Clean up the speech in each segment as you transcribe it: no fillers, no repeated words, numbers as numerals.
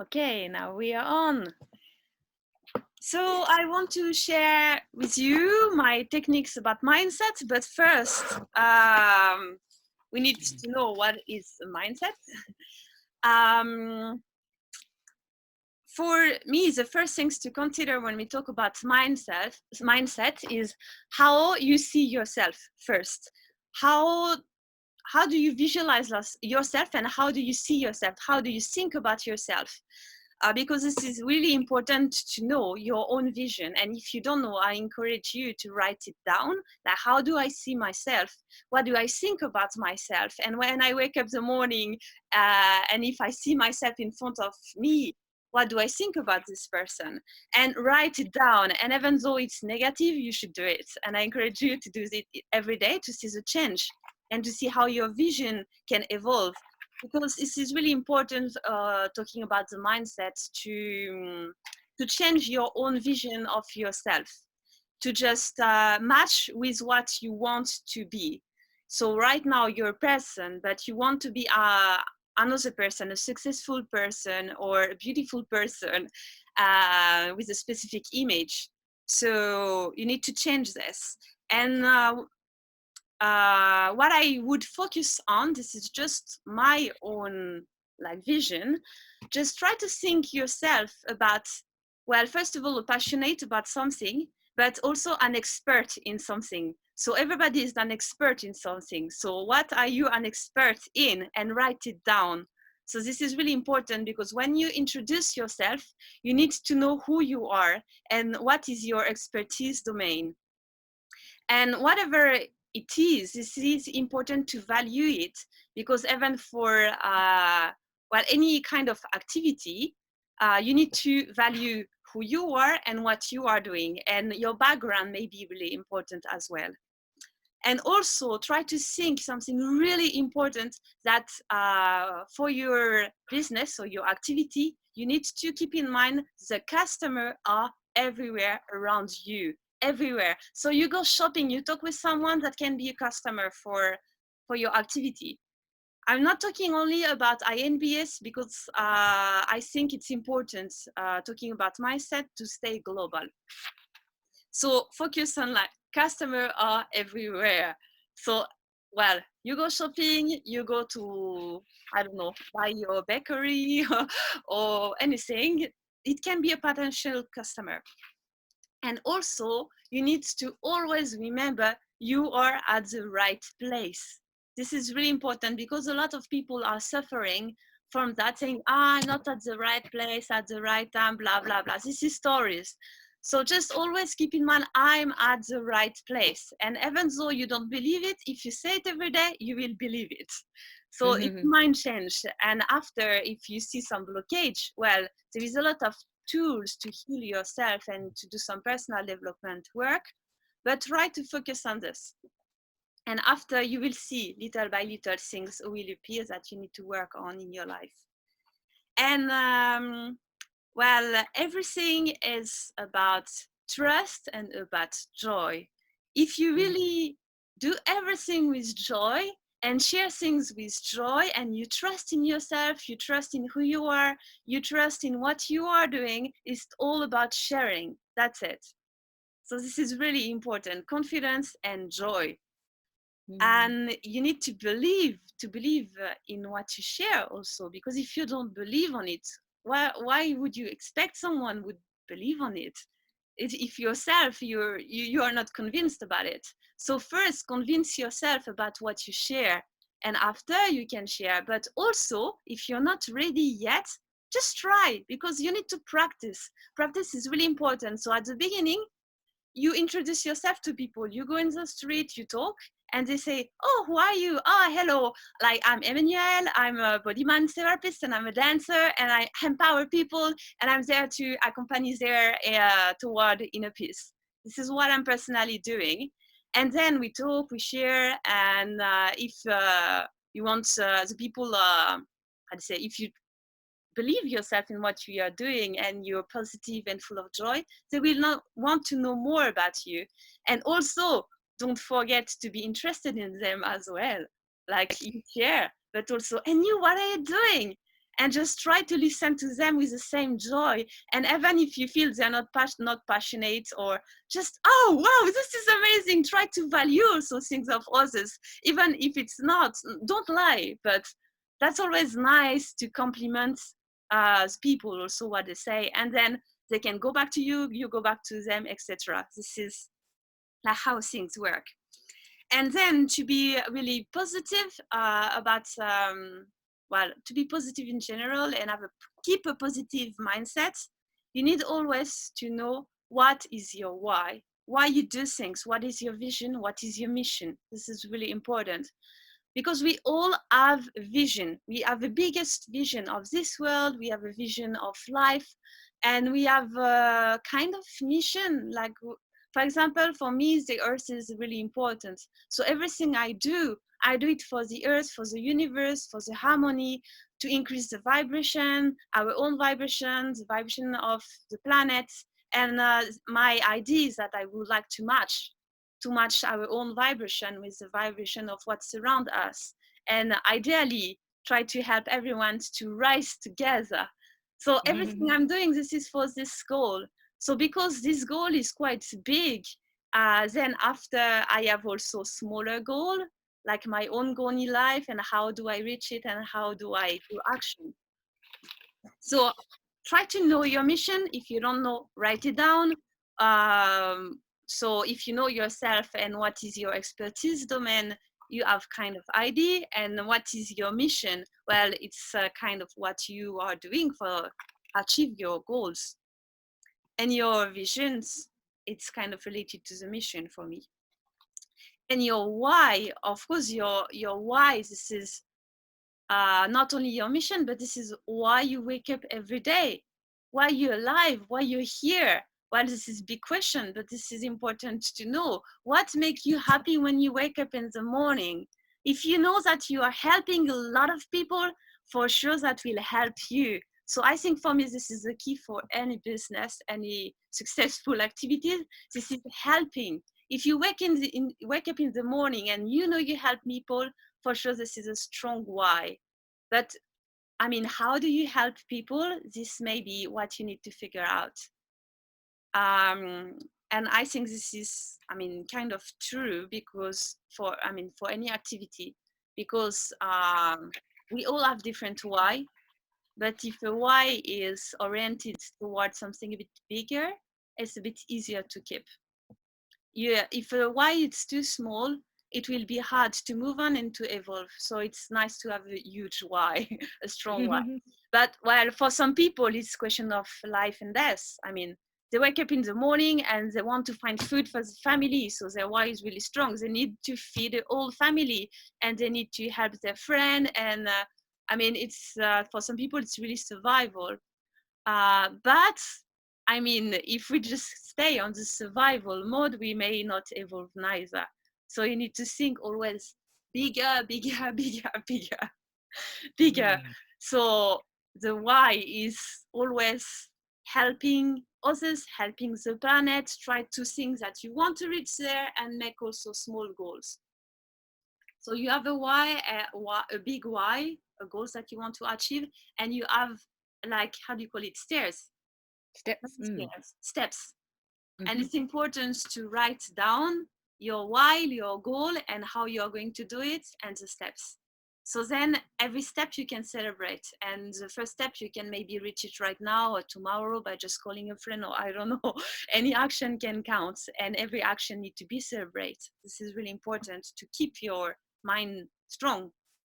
Okay, now we are on. So I want to share with you my techniques about mindset, but first, we need to know what is a mindset. Um, for me, the first things to consider when we talk about mindset is how you see yourself first. How how do you visualize yourself, and how do you see yourself? How do you think about yourself? Because this is really important to know your own vision. And if you don't know, I encourage you to write it down. Like, how do I see myself? What do I think about myself? And when I wake up the morning, and if I see myself in front of me, what do I think about this person? And write it down. And even though it's negative, you should do it. And I encourage you to do it every day to see the change and to see how your vision can evolve, because this is really important, talking about the mindset, to change your own vision of yourself, to just match with what you want to be. So right now you're a person, but you want to be another person, a successful person or a beautiful person, with a specific image. So you need to change this. And what I would focus on, this is just my own like vision, just try to think yourself about, well, first of all, passionate about something, but also an expert in something. So everybody is an expert in something. So what are you an expert in? And write it down. So this is really important, because when you introduce yourself, you need to know who you are and what is your expertise domain. And whatever it is, this is important to value it, because even for well, any kind of activity, you need to value who you are and what you are doing, and your background may be really important as well. And also try to think something really important, that for your business or your activity, you need to keep in mind the customer are everywhere around you, everywhere. So you go shopping, you talk with someone that can be a customer for your activity. I'm not talking only about INBS, because I think it's important, talking about mindset, to stay global. So focus on like customer are everywhere. So, well, you go shopping, you go to, I don't know, buy your bakery or anything. It can be a potential customer. And also, you need to always remember you are at the right place. This is really important, because a lot of people are suffering from that, saying, I'm not at the right place at the right time, blah, blah, blah. This is stories. So just always keep in mind, I'm at the right place. And even though you don't believe it, if you say it every day, you will believe it. So it's mind change. And after, if you see some blockage, well, there is a lot of tools to heal yourself and to do some personal development work, but try to focus on this. And after, you will see little by little things will appear that you need to work on in your life. And well, everything is about trust and about joy. If you really do everything with joy and share things with joy, and you trust in yourself, you trust in who you are, you trust in what you are doing, it's all about sharing. That's it. So this is really important, confidence and joy. And you need to believe in what you share also, because if you don't believe on it, why would you expect someone would believe on it? If yourself you are not convinced about it. So first, convince yourself about what you share, and after, you can share. But also, if you're not ready yet, just try, because you need to practice is really important. So at the beginning, you introduce yourself to people. You go in the street, you talk, and they say, oh, who are you? Oh, hello, like, I'm Emmanuel, I'm a body mind therapist, and I'm a dancer, and I empower people, and I'm there to accompany their toward inner peace. This is what I'm personally doing. And then we talk, we share, and if you want, the people, how to say, if you believe yourself in what you are doing and you're positive and full of joy, they will not want to know more about you. And also, don't forget to be interested in them as well. Like, you share, but also, and you, what are you doing? and just try to listen to them with the same joy. And even if you feel they're not passionate, or just, oh wow, this is amazing, try to value also things of others, even if it's not, don't lie, but that's always nice to compliment people also what they say, and then they can go back to you, you go back to them, etc. This is like how things work. And then to be really positive about well, to be positive in general and keep a positive mindset, you need always to know what is your why you do things, what is your vision, what is your mission. This is really important, because we all have a vision. We have the biggest vision of this world, we have a vision of life, and we have a kind of mission. Like, for example, for me, the earth is really important. So everything I do it for the earth, for the universe, for the harmony, to increase the vibration, our own vibration, the vibration of the planet. And my idea is that I would like to match our own vibration with the vibration of what's around us, and ideally try to help everyone to rise together. So everything I'm doing, this is for this goal. So because this goal is quite big, then after I have also smaller goal, like my own goal in life, and how do I reach it, and how do I do action. So try to know your mission. If you don't know, write it down. So if you know yourself and what is your expertise domain, you have kind of idea. And what is your mission? Well, it's kind of what you are doing for achieve your goals. And your visions, it's kind of related to the mission for me. And your why, of course, your why, this is not only your mission, but this is why you wake up every day, why you're alive, why you're here. Well, this is a big question, but this is important to know. What makes you happy when you wake up in the morning? If you know that you are helping a lot of people, for sure that will help you. So I think for me, this is the key for any business, any successful activity. This is helping. If you wake up in the morning and you know you help people, for sure this is a strong why. But I mean, how do you help people? This may be what you need to figure out. And I think this is, I mean, kind of true, because for any activity, because we all have different why. But if a why is oriented towards something a bit bigger, it's a bit easier to keep. Yeah, if a why is too small, it will be hard to move on and to evolve. So it's nice to have a huge why, a strong why. But well, for some people, it's a question of life and death. I mean, they wake up in the morning and they want to find food for the family. So their why is really strong. They need to feed the whole family, and they need to help their friend. And I mean, it's for some people, it's really survival. But I mean, if we just stay on the survival mode, we may not evolve neither. So you need to think always bigger, bigger, bigger, bigger, bigger. So the why is always helping others, helping the planet, try to think that you want to reach there, and make also small goals. So you have a why, a big why, a goals that you want to achieve, and you have, like, how do you call it, stairs. Steps. And it's important to write down your why, your goal, and how you're going to do it, and the steps. So then every step you can celebrate. And the first step, you can maybe reach it right now or tomorrow by just calling a friend, or I don't know. Any action can count, and every action need to be celebrated. This is really important to keep your mind strong,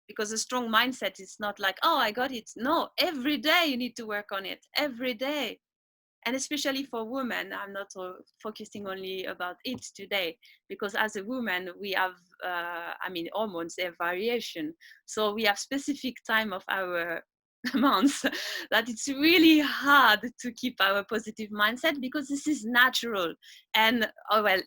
because a strong mindset is not like, oh, I got it. No, every day you need to work on it, every day. And especially for women, I'm not focusing only about it today, because as a woman, we have, hormones, they have variation. So we have specific time of our months that it's really hard to keep our positive mindset, because this is natural. And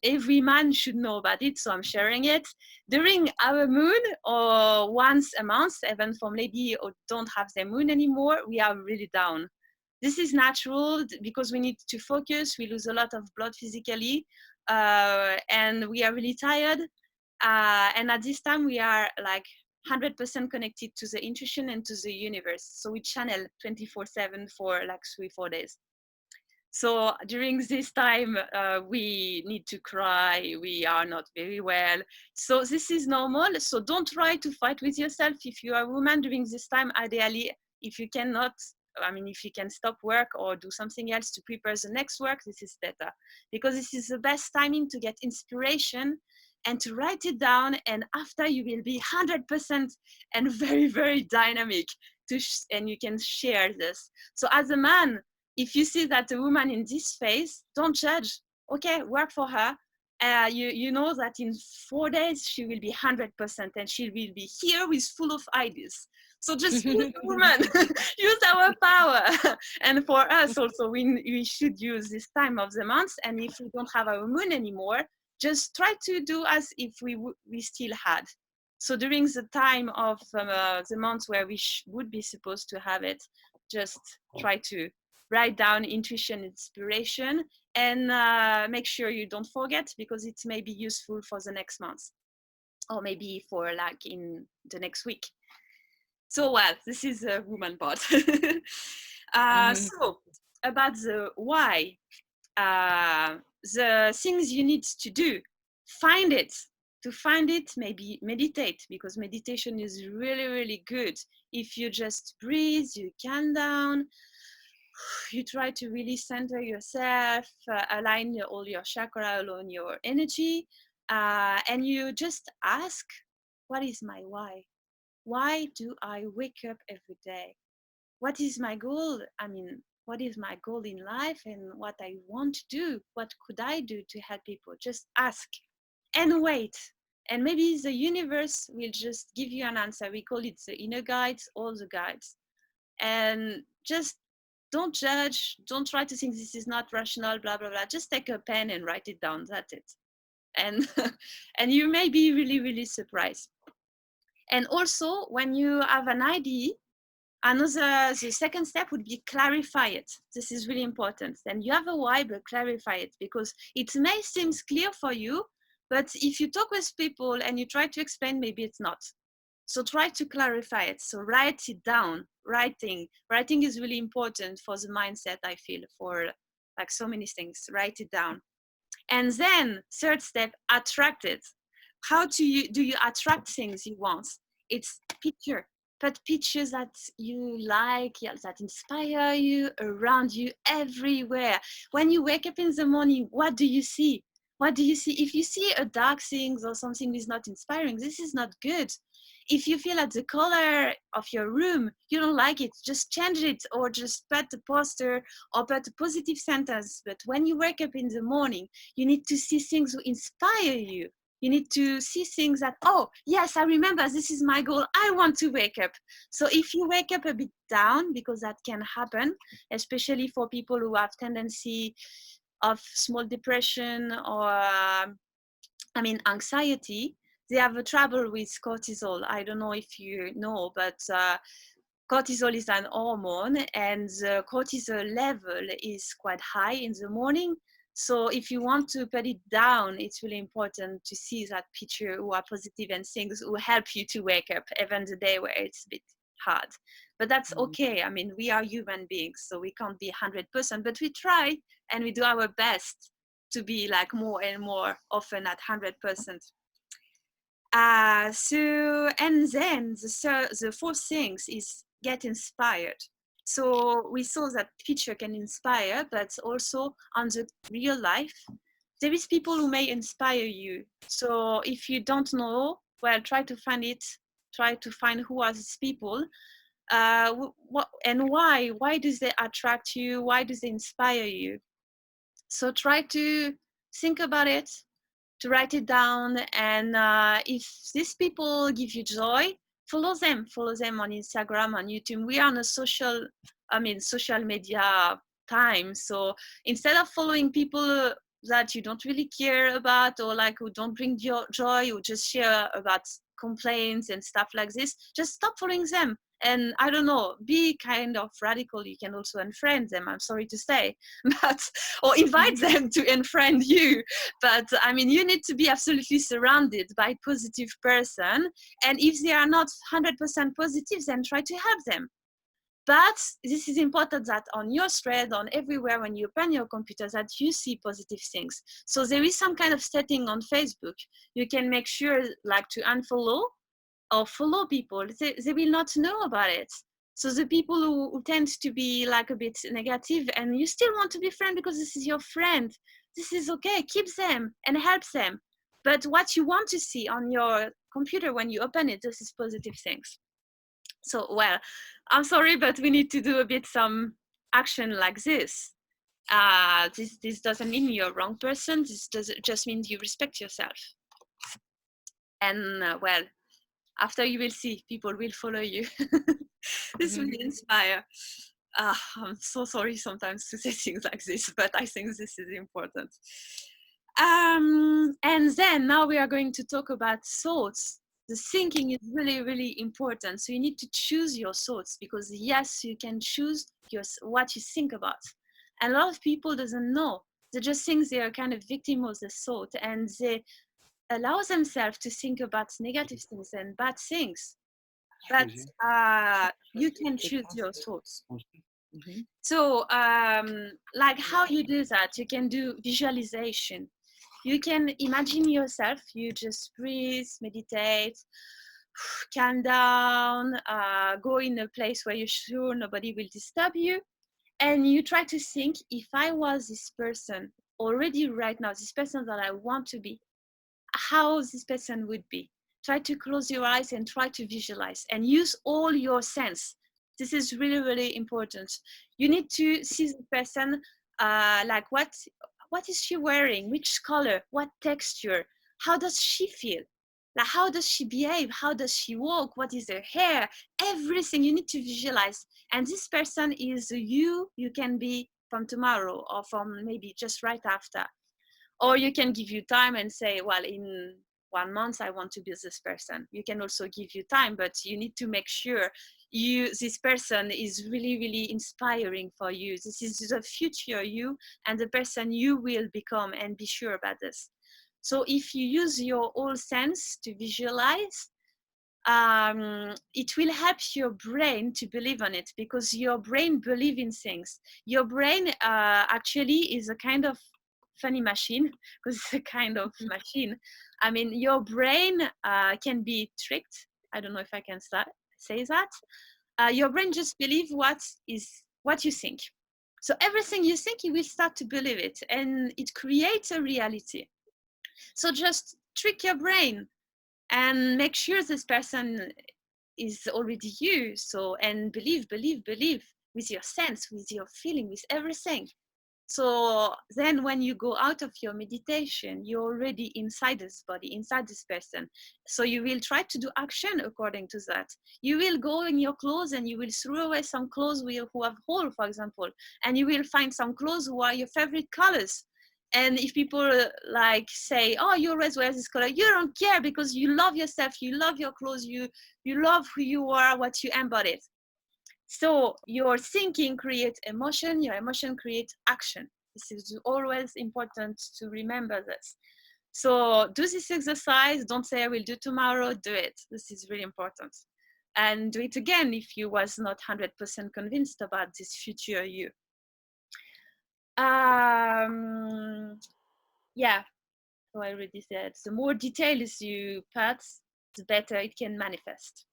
every man should know about it, so I'm sharing it. During our moon, or once a month, even for ladies who don't have their moon anymore, we are really down. This is natural, because we need to focus. We lose a lot of blood physically, and we are really tired. And at this time, we are like 100% connected to the intuition and to the universe. So we channel 24/7 for like 3-4 days. So during this time, we need to cry. We are not very well. So this is normal. So don't try to fight with yourself. If you are a woman during this time, ideally, if you cannot, I mean, if you can stop work or do something else to prepare the next work, this is better, because this is the best timing to get inspiration and to write it down. And after, you will be 100% and very, very dynamic and you can share this. So as a man, if you see that a woman in this phase, don't judge. Okay, work for her. You know that in 4 days she will be 100% and she will be here with full of ideas. So just use the woman, use our power. And for us also, we should use this time of the month. And if we don't have our moon anymore, just try to do as if we still had. So during the time of the month where we would be supposed to have it, just try to write down intuition, inspiration, and make sure you don't forget, because it may be useful for the next month, or maybe for like in the next week. So well, this is a woman part. So about the why, the things you need to do, find it. To find it, maybe meditate, because meditation is really, really good. If you just breathe, you calm down, you try to really center yourself, align all your chakra, align your energy, and you just ask, what is my why? Why do I wake up every day? What is my goal? I mean, what is my goal in life and what I want to do? What could I do to help people? Just ask and wait. And maybe the universe will just give you an answer. We call it the inner guides, all the guides. And just don't judge, don't try to think this is not rational, blah blah blah. Just take a pen and write it down. That's it. And and you may be really, really surprised. And also, when you have an idea, the second step would be clarify it. This is really important. Then you have a why, but clarify it, because it may seem clear for you, but if you talk with people and you try to explain, maybe it's not. So try to clarify it. So write it down. Writing is really important for the mindset, I feel, for like so many things. Write it down. And then third step, attract it. How do you attract things you want? It's picture. But pictures that you like, yeah, that inspire you, around you, everywhere. When you wake up in the morning, what do you see? What do you see? If you see a dark thing or something is not inspiring, this is not good. If you feel that the color of your room, you don't like it, just change it, or just put a poster or put a positive sentence. But when you wake up in the morning, you need to see things that inspire you. You need to see things that, oh, yes, I remember, this is my goal. I want to wake up. So if you wake up a bit down, because that can happen, especially for people who have tendency of small depression or, anxiety, they have a trouble with cortisol. I don't know if you know, but cortisol is an hormone, and the cortisol level is quite high in the morning. So if you want to put it down, it's really important to see that picture who are positive and things who help you to wake up, even the day where it's a bit hard. But that's okay. I mean, we are human beings, so we can't be 100%, but we try and we do our best to be like more and more often at 100%. And then the fourth thing is get inspired. So we saw that picture can inspire, but also on the real life, there is people who may inspire you. So if you don't know, well, try to find it. Try to find who are these people, what and why. Why do they attract you? Why do they inspire you? So try to think about it, to write it down, and if these people give you joy, follow them on Instagram, on YouTube. We are on a social media time, so instead of following people that you don't really care about, or like who don't bring joy, or just share about complaints and stuff like this, just stop following them And I don't know, be kind of radical. You can also unfriend them, I'm sorry to say, but or invite them to unfriend you. But I mean, you need to be absolutely surrounded by positive person. And if they are not 100% positive, then try to help them. But this is important that on your thread, on everywhere, when you open your computer, that you see positive things. So there is some kind of setting on Facebook. You can make sure like to unfollow or follow people. They will not know about it. So the people who tend to be like a bit negative and you still want to be friend because this is your friend, this is okay, keep them and help them. But what you want to see on your computer when you open it, this is positive things. So, well, I'm sorry, but we need to do a bit some action like this. This doesn't mean you're a wrong person. This just means you respect yourself. And well, after you will see, people will follow you. This will inspire. I'm so sorry sometimes to say things like this, but I think this is important. And then now we are going to talk about thoughts. The thinking is really, really important. So you need to choose your thoughts because yes, you can choose what you think about. And a lot of people doesn't know. They just think they are kind of victim of the thought and they allow themselves to think about negative things and bad things. But you can choose your thoughts. So like how you do that, you can do visualization. You can imagine yourself, you just breathe, meditate, calm down, go in a place where you're sure nobody will disturb you. And you try to think, if I was this person already right now, this person that I want to be, how this person would be. Try to close your eyes and try to visualize and use all your sense. This is really, really important. You need to see the person like what is she wearing, which color, what texture, how does she feel, like how does she behave, how does she walk, what is her hair, everything you need to visualize. And this person is you can be from tomorrow or from maybe just right after. Or you can give you time and say, well, in 1 month I want to be this person. You can also give you time, but you need to make sure this person is really, really inspiring for you. This is the future you and the person you will become, and be sure about this. So if you use your whole sense to visualize, it will help your brain to believe on it, because your brain believes in things. Your brain actually is a kind of funny machine, because it's a kind of machine. I mean, your brain can be tricked. I don't know if I can say that. Your brain just believes what you think. So everything you think, you will start to believe it, and it creates a reality. So just trick your brain and make sure this person is already you. So, and believe with your sense, with your feeling, with everything. So then when you go out of your meditation, you're already inside this body, inside this person. So you will try to do action according to that. You will go in your clothes and you will throw away some clothes who have hole, for example, and you will find some clothes who are your favorite colors. And if people like say, oh, you always wear this color, you don't care, because you love yourself, you love your clothes, you love who you are, what you embody. So your thinking creates emotion, your emotion creates action. This is always important to remember this. So do this exercise. Don't say I will do tomorrow, do it. This is really important. And do it again if you was not 100% convinced about this future you. Yeah, so I already said, the more details you put, the better it can manifest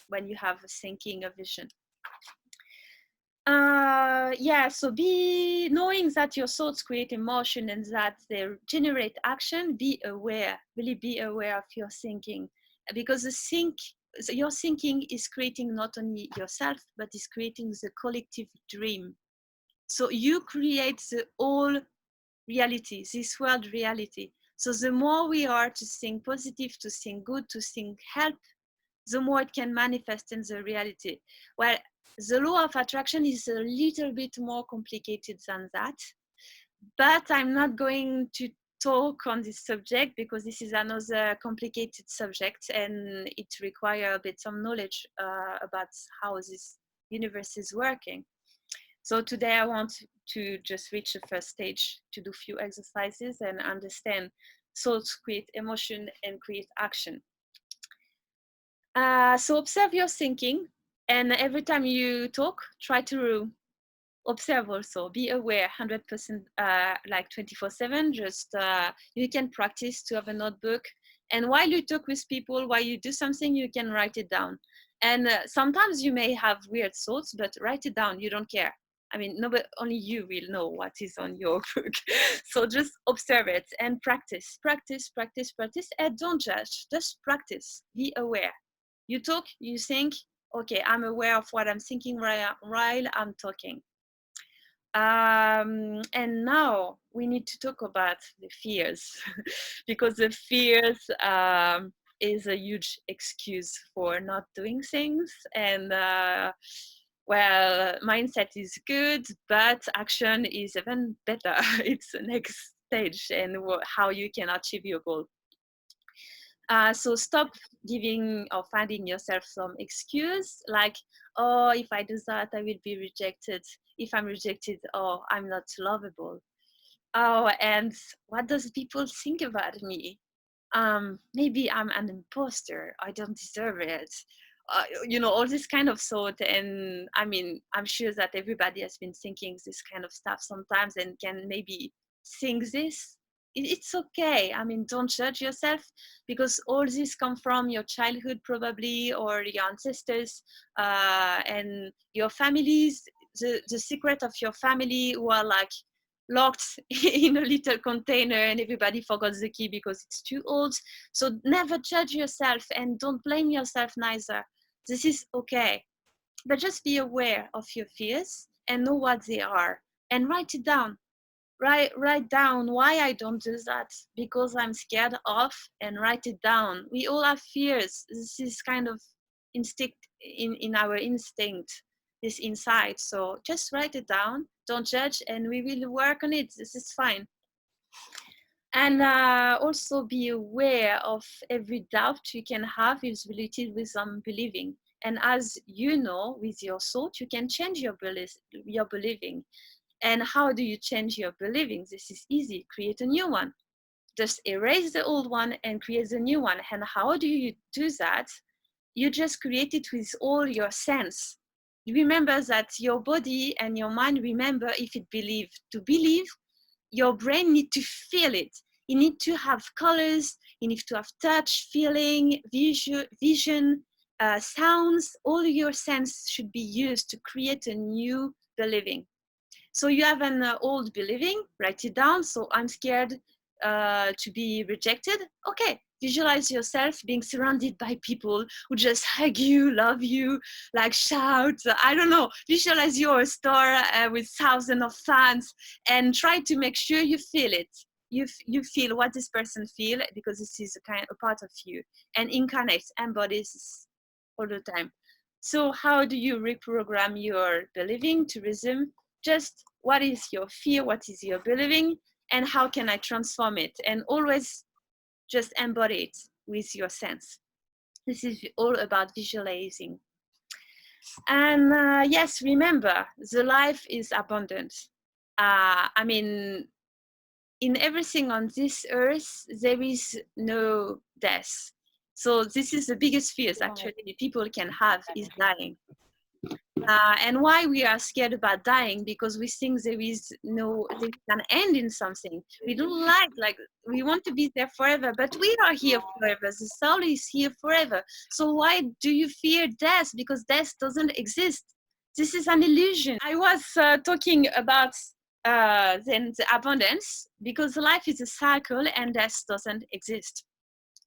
when you have a thinking, a vision. Yeah, so be knowing that your thoughts create emotion and that they generate action. Be aware, really be aware of your thinking, because your thinking is creating not only yourself, but is creating the collective dream. So you create the whole reality, this world reality. So the more we are to think positive, to think good, to think help, the more it can manifest in the reality. Well, the law of attraction is a little bit more complicated than that, but I'm not going to talk on this subject because this is another complicated subject and it requires a bit some knowledge about how this universe is working. So today I want to just reach the first stage, to do few exercises and understand thoughts create emotion and create action. So observe your thinking, and every time you talk, try to observe also, be aware 100%, like 24/7. Just you can practice to have a notebook, and while you talk with people, while you do something, you can write it down. And sometimes you may have weird thoughts, but write it down, you don't care. I mean, nobody, only you will know what is on your book. So just observe it and practice, practice, practice, practice, and don't judge, just practice, be aware. You talk, you think, okay, I'm aware of what I'm thinking while I'm talking. And now we need to talk about the fears because the fears is a huge excuse for not doing things. And well, mindset is good, but action is even better. It's the next stage and how you can achieve your goal. So stop giving or finding yourself some excuse like, oh, if I do that, I will be rejected. If I'm rejected, oh, I'm not lovable. Oh, and what does people think about me? Maybe I'm an imposter. I don't deserve it. All this kind of thought. And I mean, I'm sure that everybody has been thinking this kind of stuff sometimes and can maybe think this. It's okay. I mean, don't judge yourself because all this come from your childhood probably or your ancestors and your families, the secret of your family who are like locked in a little container and everybody forgot the key because it's too old. So never judge yourself and don't blame yourself neither. This is okay. But just be aware of your fears and know what they are and write it down. Write down why I don't do that because I'm scared of, and write it down. We all have fears. This is kind of instinct in our instinct, this inside. So just write it down, don't judge, and we will work on it. This is fine. And also be aware of every doubt you can have is related with unbelieving. And as you know, with your thought, you can change your believing. And how do you change your believing? This is easy. Create a new one. Just erase the old one and create a new one. And how do you do that? You just create it with all your sense. Remember that your body and your mind remember if it believe. To believe, your brain need to feel it. You need to have colors, you need to have touch, feeling, vision, sounds. All your sense should be used to create a new believing. So you have an old believing, write it down. So I'm scared to be rejected. Okay, visualize yourself being surrounded by people who just hug you, love you, like shout. I don't know. Visualize you're a star with thousands of fans and try to make sure you feel it. You feel what this person feel because this is a part of you and incarnates, embodies all the time. So how do you reprogram your believing to resume? Just what is your fear, what is your believing, and how can I transform it? And always just embody it with your sense. This is all about visualizing. And yes, remember, the life is abundant. I mean, in everything on this earth, there is no death. So this is the biggest fears actually people can have is dying. And why we are scared about dying? Because we think there is an end in something. We don't like we want to be there forever, but we are here forever. The soul is here forever. So why do you fear death? Because death doesn't exist. This is an illusion. I was talking about then the abundance because life is a cycle and death doesn't exist.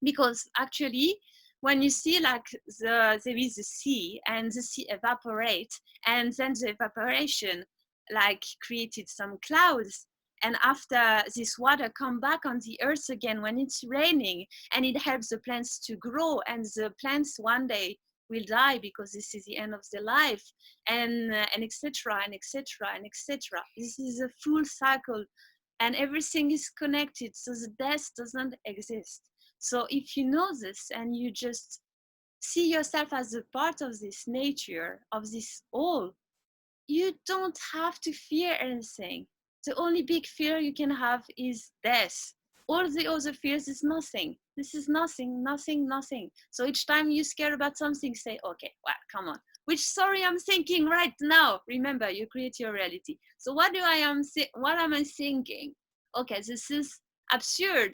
Because actually when you see like there is a sea and the sea evaporates and then the evaporation like created some clouds, and after this water come back on the earth again when it's raining, and it helps the plants to grow, and the plants one day will die because this is the end of their life, and etc and etc and etc. This is a full cycle and everything is connected, so the death doesn't exist. So if you know this and you just see yourself as a part of this nature, of this all, you don't have to fear anything. The only big fear you can have is death. All the other fears is nothing. This is nothing, nothing, nothing. So each time you scare about something, say, okay, well, come on. Which story I'm thinking right now? Remember, you create your reality. So what am I thinking? Okay, this is absurd.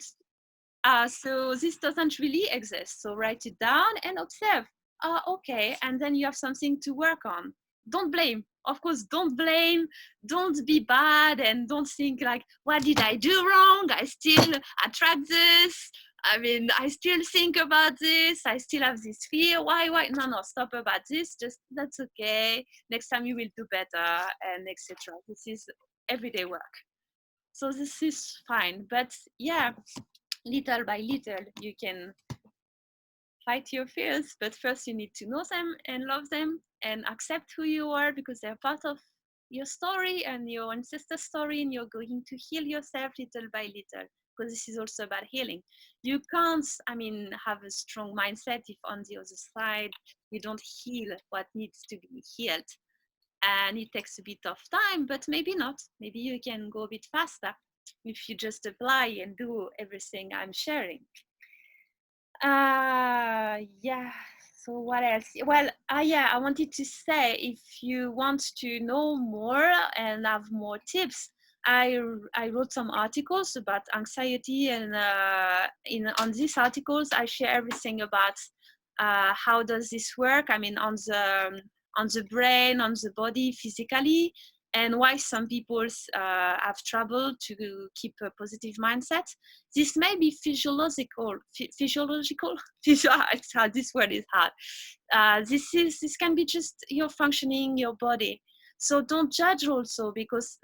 So this doesn't really exist. So write it down and observe. Okay, and then you have something to work on. Don't blame. Of course, don't blame. Don't be bad and don't think like, what did I do wrong? I still attract this. I mean, I still think about this. I still have this fear. Why? No, no, stop about this. Just that's okay. Next time you will do better and etc. This is everyday work. So this is fine. But yeah, little by little you can fight your fears, but first you need to know them and love them and accept who you are, because they're part of your story and your ancestor story, and you're going to heal yourself little by little, because this is also about healing. You can't, I mean, have a strong mindset if on the other side you don't heal what needs to be healed. And it takes a bit of time, but maybe not. Maybe you can go a bit faster if you just apply and do everything I'm sharing. Yeah. So what else? Well, yeah, I wanted to say, if you want to know more and have more tips, I wrote some articles about anxiety, and on these articles I share everything about how does this work. I mean, on the brain, on the body, physically, and why some people have trouble to keep a positive mindset. This may be physiological. It's hard. This word is hard. This can be just your functioning, your body. So don't judge also, because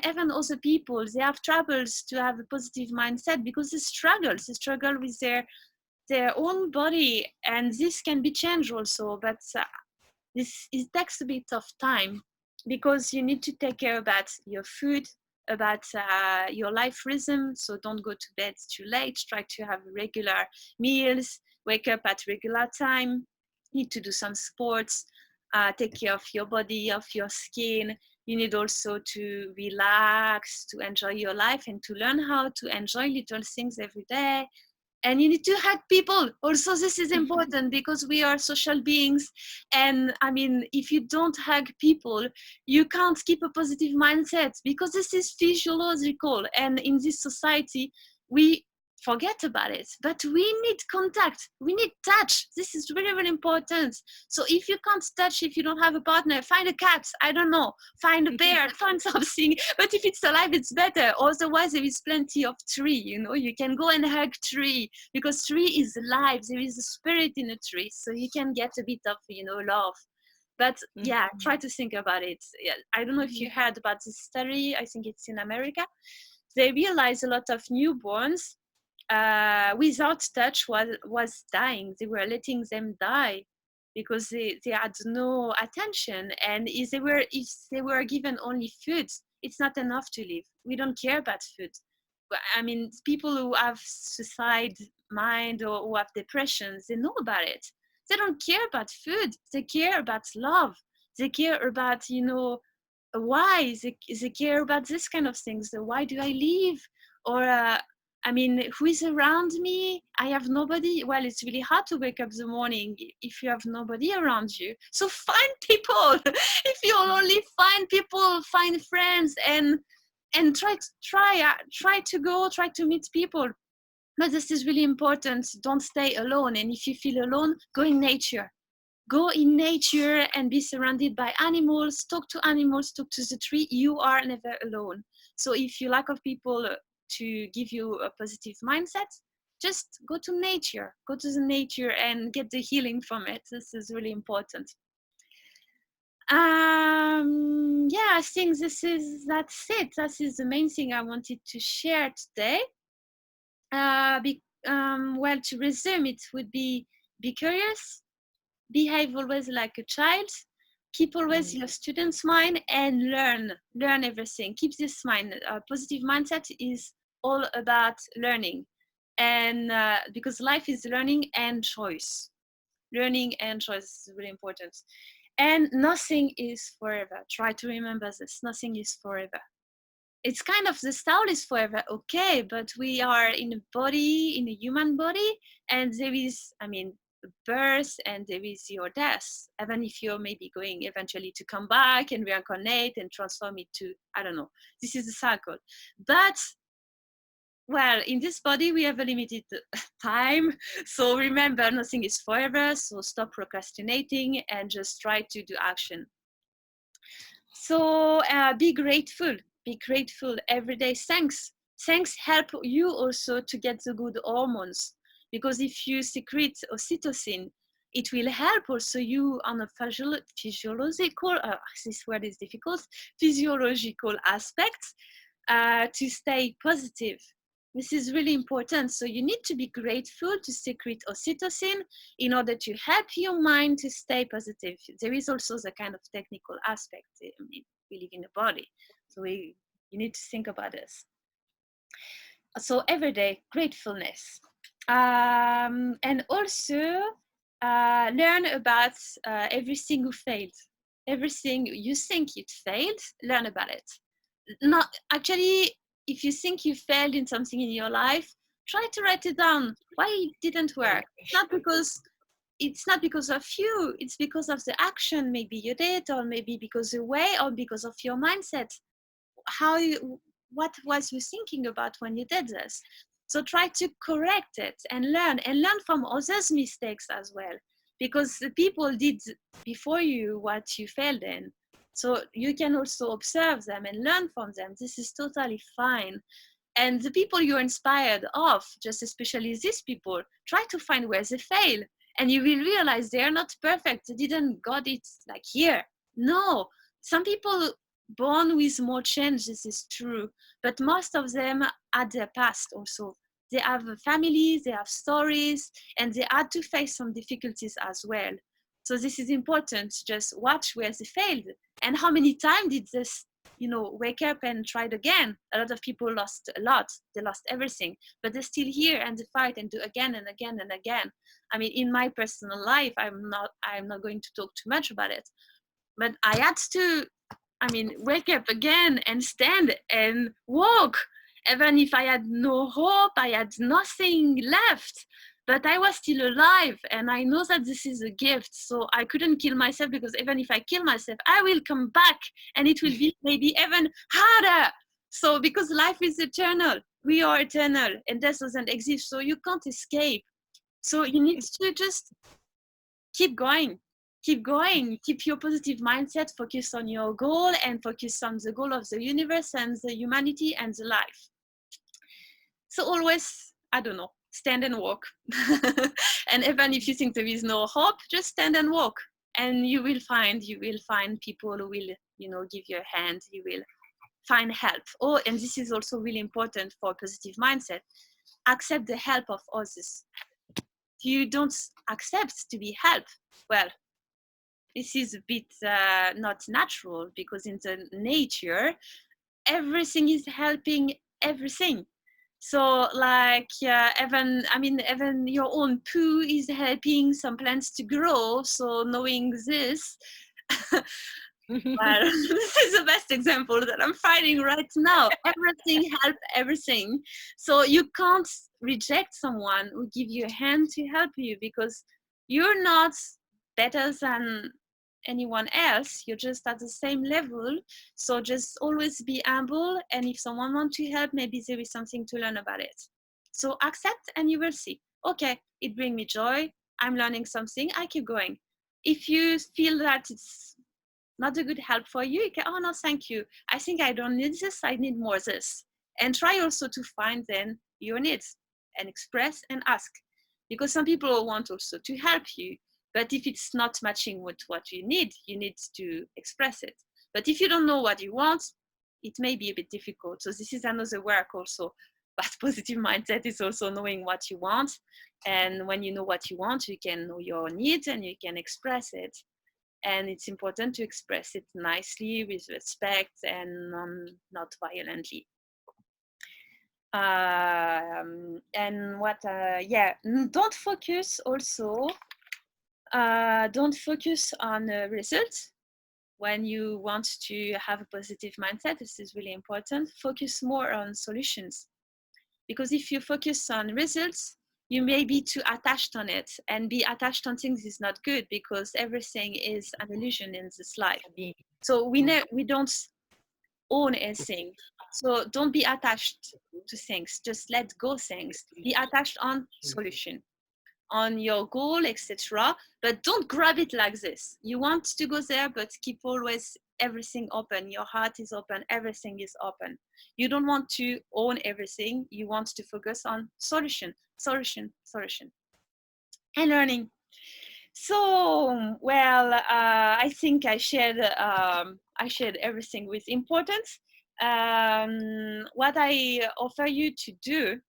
even other people, they have troubles to have a positive mindset because they struggle with their own body, and this can be changed also. But this it takes a bit of time, because you need to take care about your food, about your life rhythm. So don't go to bed too late. Try to have regular meals, wake up at regular time, need to do some sports, take care of your body, of your skin. You need also to relax, to enjoy your life, and to learn how to enjoy little things every day. And you need to hug people also. This is important, because we are social beings, and I mean, if you don't hug people, you can't keep a positive mindset, because this is physiological, and in this society we forget about it. But we need contact, we need touch. This is really, really important. So if you can't touch, if you don't have a partner, find a cat, I don't know, find a bear, find something. But if it's alive, it's better. Otherwise, there is plenty of tree, you can go and hug tree, because tree is alive. There is a spirit in a tree, so you can get a bit of love. But yeah, try to think about it. Yeah, I don't know if you heard about this study. I think it's in America. They realized a lot of newborns without touch was dying. They were letting them die because they had no attention. And if they were given only food, it's not enough to live. We don't care about food. I mean, people who have suicide mind, or who have depressions, they know about it. They don't care about food. They care about love. They care about, why. They care about this kind of things. So why do I live? Or, I mean, who is around me? I have nobody. Well, it's really hard to wake up in the morning if you have nobody around you. So find people. If you only find people, find friends, and try to meet people. But this is really important. Don't stay alone. And if you feel alone, go in nature. Go in nature and be surrounded by animals. Talk to animals, talk to the tree. You are never alone. So if you lack of people to give you a positive mindset, just go to nature. Go to the nature and get the healing from it. This is really important. Yeah, I think that's it. That is the main thing I wanted to share today. Well, to resume, it would be curious, behave always like a child, Keep always your student's mind and learn everything. Keep this mind. Positive mindset is all about learning, and because life is learning and choice. Learning and choice is really important. And nothing is forever. Try to remember this. Nothing is forever. It's kind of the style is forever, okay, but we are in a body, in a human body, and there is, I mean, birth and there is your death, even if you're maybe going eventually to come back and reincarnate and transform it to, I don't know, this is a cycle. But well, in this body we have a limited time, so remember nothing is forever, so stop procrastinating and just try to do action. So be grateful every day. Thanks help you also to get the good hormones, because if you secrete oxytocin, it will help also you on a physiological, this word is difficult, physiological aspect, to stay positive. This is really important. So you need to be grateful to secrete oxytocin in order to help your mind to stay positive. There is also the kind of technical aspect. I mean, we live in a body, so you need to think about this. So every day, gratefulness, and also learn about everything you failed. Everything you think it failed, learn about it. Not actually, if you think you failed in something in your life, try to write it down. Why it didn't work? It's not because of you, it's because of the action maybe you did, or maybe because the way, or because of your mindset. What was you thinking about when you did this? So try to correct it and learn from others' mistakes as well, because the people did before you what you failed in. So you can also observe them and learn from them. This is totally fine. And the people you're inspired of, just especially these people, try to find where they fail, and you will realize they are not perfect. They didn't got it like here. No, some people born with more change, this is true, but most of them had their past also. They have families, they have stories, and they had to face some difficulties as well. So this is important. Just watch where they failed and how many times did this, wake up and tried again. A lot of people lost a lot. They lost everything, but they're still here and they fight and do again and again and again. I mean, in my personal life, I'm not going to talk too much about it, but I had to, wake up again and stand and walk. Even if I had no hope, I had nothing left, but I was still alive. And I know that this is a gift. So I couldn't kill myself, because even if I kill myself, I will come back and it will be maybe even harder. So because life is eternal, we are eternal and death doesn't exist. So you can't escape. So you need to just keep going, keep your positive mindset, focus on your goal and focus on the goal of the universe and the humanity and the life. So always, I don't know, stand and walk. And even if you think there is no hope, just stand and walk, and you will find people who will give you a hand. You will find help. Oh, and this is also really important for positive mindset. Accept the help of others. If you don't accept to be helped, well, this is a bit not natural, because in the nature, everything is helping everything. So like even your own poo is helping some plants to grow. So knowing this, well, this is the best example that I'm finding right now. Everything helps everything. So you can't reject someone who give you a hand to help you, because you're not better than anyone else. You're just at the same level. So just always be humble. And if someone wants to help, maybe there is something to learn about it. So accept and you will see. Okay, it brings me joy. I'm learning something. I keep going. If you feel that it's not a good help for you, you can, oh no, thank you. I think I don't need this, I need more this. And try also to find then your needs and express and ask. Because some people want also to help you, but if it's not matching with what you need to express it. But if you don't know what you want, it may be a bit difficult. So this is another work also. But positive mindset is also knowing what you want. And when you know what you want, you can know your needs and you can express it. And it's important to express it nicely with respect and not violently. And what don't focus also don't focus on results when you want to have a positive mindset. This is really important. Focus more on solutions, because if you focus on results, you may be too attached on it, and be attached on things is not good, because everything is an illusion in this life. So we don't own anything. So don't be attached to things. Just let go things. Be attached on solution, on your goal, etc. But don't grab it like this. You want to go there, but keep always everything open. Your heart is open. Everything is open. You don't want to own everything. You want to focus on solution, solution, solution, and learning. So, well, I think I shared everything with importance. What I offer you to do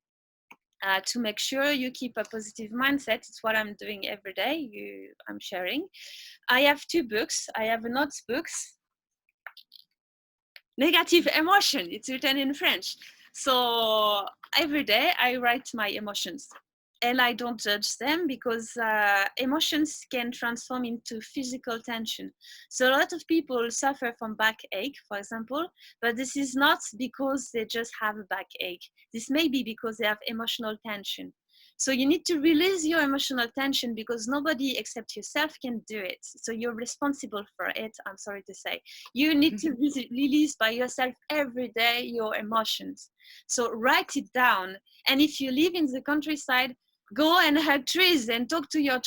to make sure you keep a positive mindset, it's what I'm doing every day. I'm sharing. I have 2 books. I have notebooks. Negative emotion. It's written in French. So every day I write my emotions, and I don't judge them, because emotions can transform into physical tension. So a lot of people suffer from backache, for example, but this is not because they just have a backache. This may be because they have emotional tension. So you need to release your emotional tension, because nobody except yourself can do it. So you're responsible for it, I'm sorry to say. You need to release by yourself every day your emotions. So write it down. And if you live in the countryside, go and hug trees and talk to your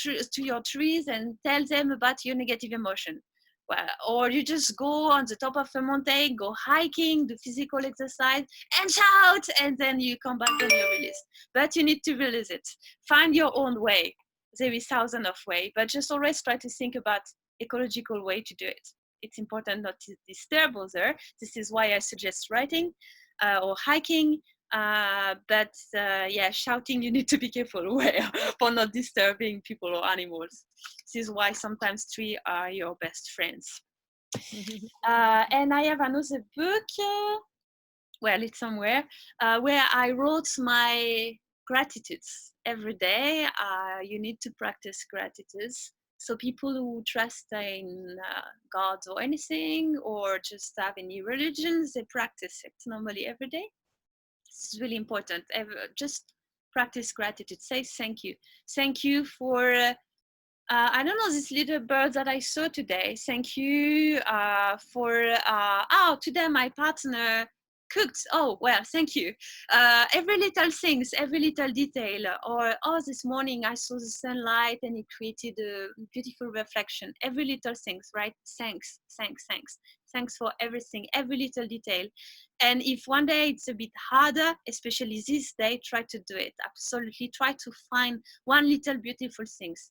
trees and tell them about your negative emotion. Well, or you just go on the top of a mountain, go hiking, do physical exercise, and shout, and then you come back and you release. But you need to release it. Find your own way. There is thousands of ways, but just always try to think about ecological way to do it. It's important not to disturb others. This is why I suggest writing or hiking. But shouting, you need to be careful where for not disturbing people or animals. This is why sometimes trees are your best friends. And I have another book, well, it's somewhere, where I wrote my gratitudes every day. You need to practice gratitudes. So people who trust in God or anything, or just have any religions, they practice it normally every day. It's really important. Just practice gratitude. Say thank you. Thank you for I don't know, this little bird that I saw today. Thank you for today my partner cooked. Oh, well, thank you. Every little things, every little detail. Or this morning I saw the sunlight and it created a beautiful reflection. Every little things, right? Thanks, thanks, thanks. Thanks for everything, every little detail. And if one day it's a bit harder, especially this day, try to do it. Absolutely try to find one little beautiful things,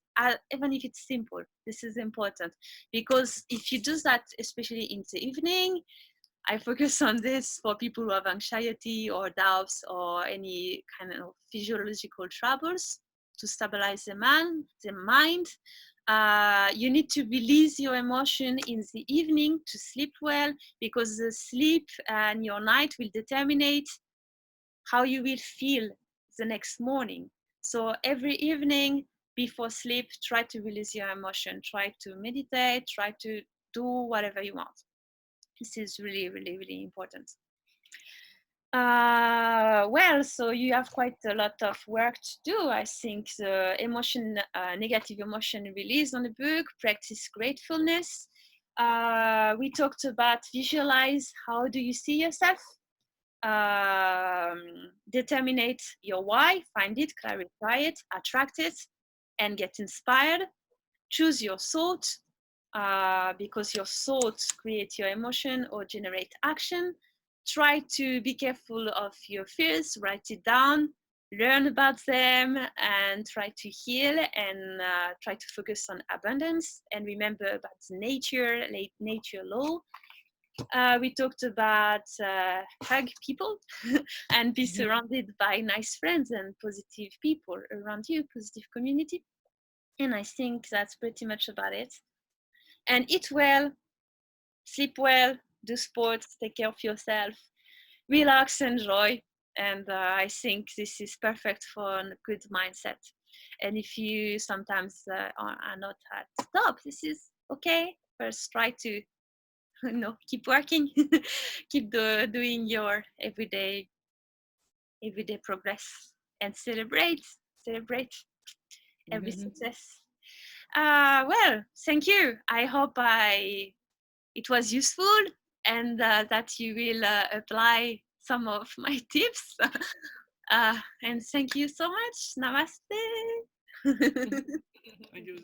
even if it's simple. This is important, because if you do that, especially in the evening, I focus on this for people who have anxiety or doubts or any kind of physiological troubles, to stabilize the mind. You need to release your emotion in the evening to sleep well, because the sleep and your night will determine how you will feel the next morning. So every evening before sleep, try to release your emotion, try to meditate, try to do whatever you want. This is really, really, really important. Well, so you have quite a lot of work to do. I think the negative emotion release on the book, practice gratefulness. We talked about visualize, how do you see yourself? Determine your why, find it, clarify it, attract it, and get inspired. Choose your thought, because your thoughts create your emotion or generate action. Try to be careful of your fears, write it down, learn about them, and try to heal, and try to focus on abundance, and remember about nature law. We talked about hug people and be surrounded by nice friends and positive people around you, positive community. And I think that's pretty much about it. And eat well, sleep well, do sports, take care of yourself, relax, enjoy. And I think this is perfect for a good mindset. And if you sometimes are not at top, this is okay. First, try to keep working, keep doing your everyday progress, and celebrate every success. Well, thank you. I hope it was useful, and that you will apply some of my tips. And thank you so much. Namaste. Thank you.